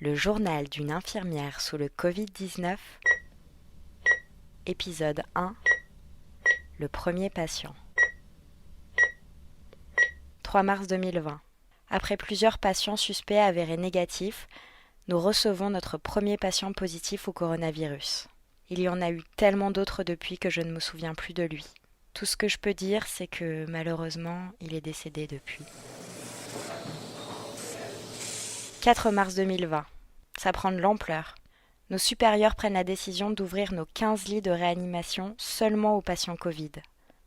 Le journal d'une infirmière sous le Covid-19, épisode 1, le premier patient. 3 mars 2020. Après plusieurs patients suspects avérés négatifs, nous recevons notre premier patient positif au coronavirus. Il y en a eu tellement d'autres depuis que je ne me souviens plus de lui. Tout ce que je peux dire, c'est que malheureusement, il est décédé depuis. 4 mars 2020. Ça prend de l'ampleur. Nos supérieurs prennent la décision d'ouvrir nos 15 lits de réanimation seulement aux patients Covid.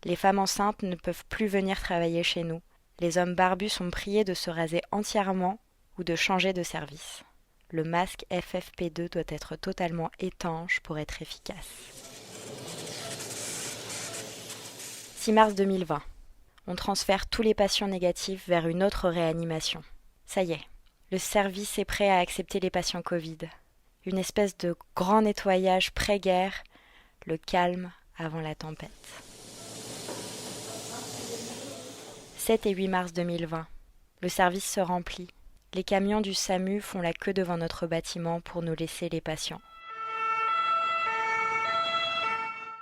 Les femmes enceintes ne peuvent plus venir travailler chez nous. Les hommes barbus sont priés de se raser entièrement ou de changer de service. Le masque FFP2 doit être totalement étanche pour être efficace. 6 mars 2020. On transfère tous les patients négatifs vers une autre réanimation. Ça y est, le service est prêt à accepter les patients Covid. Une espèce de grand nettoyage pré-guerre, le calme avant la tempête. 7 et 8 mars 2020. Le service se remplit. Les camions du SAMU font la queue devant notre bâtiment pour nous laisser les patients.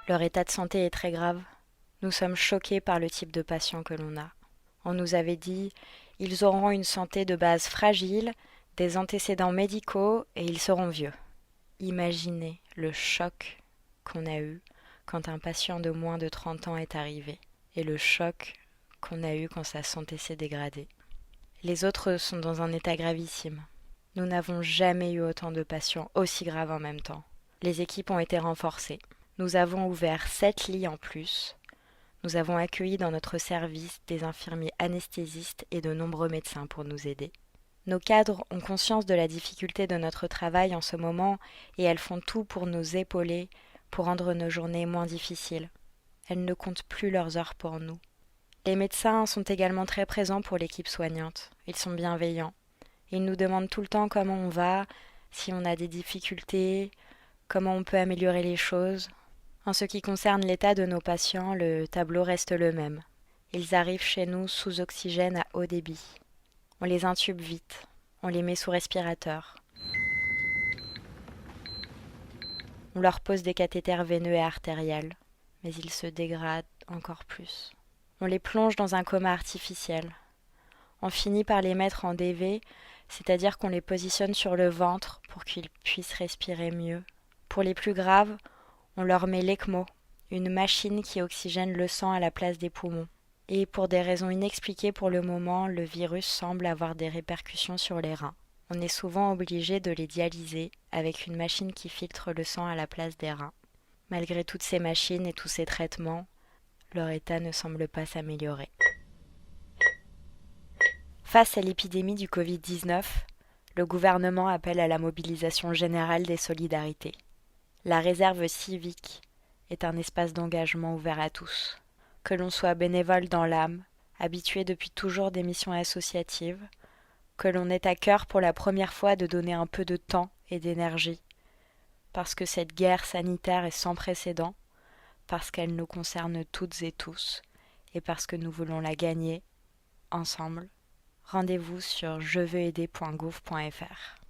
Leur état de santé est très grave. Nous sommes choqués par le type de patients que l'on a. On nous avait dit « ils auront une santé de base fragile, des antécédents médicaux et ils seront vieux ». Imaginez le choc qu'on a eu quand un patient de moins de 30 ans est arrivé et le choc qu'on a eu quand sa santé s'est dégradée. Les autres sont dans un état gravissime. Nous n'avons jamais eu autant de patients aussi graves en même temps. Les équipes ont été renforcées. Nous avons ouvert 7 lits en plus. Nous avons accueilli dans notre service des infirmiers anesthésistes et de nombreux médecins pour nous aider. Nos cadres ont conscience de la difficulté de notre travail en ce moment et elles font tout pour nous épauler, pour rendre nos journées moins difficiles. Elles ne comptent plus leurs heures pour nous. Les médecins sont également très présents pour l'équipe soignante. Ils sont bienveillants. Ils nous demandent tout le temps comment on va, si on a des difficultés, comment on peut améliorer les choses. En ce qui concerne l'état de nos patients, le tableau reste le même. Ils arrivent chez nous sous oxygène à haut débit. On les intube vite. On les met sous respirateur. On leur pose des cathéters veineux et artériels, mais ils se dégradent encore plus. On les plonge dans un coma artificiel. On finit par les mettre en DV, c'est-à-dire qu'on les positionne sur le ventre pour qu'ils puissent respirer mieux. Pour les plus graves, on leur met l'ECMO, une machine qui oxygène le sang à la place des poumons. Et pour des raisons inexpliquées pour le moment, le virus semble avoir des répercussions sur les reins. On est souvent obligé de les dialyser avec une machine qui filtre le sang à la place des reins. Malgré toutes ces machines et tous ces traitements, leur état ne semble pas s'améliorer. Face à l'épidémie du Covid-19, le gouvernement appelle à la mobilisation générale des solidarités. La réserve civique est un espace d'engagement ouvert à tous. Que l'on soit bénévole dans l'âme, habitué depuis toujours des missions associatives, que l'on ait à cœur pour la première fois de donner un peu de temps et d'énergie, parce que cette guerre sanitaire est sans précédent, parce qu'elle nous concerne toutes et tous, et parce que nous voulons la gagner, ensemble. Rendez-vous sur jeveuxaider.gouv.fr.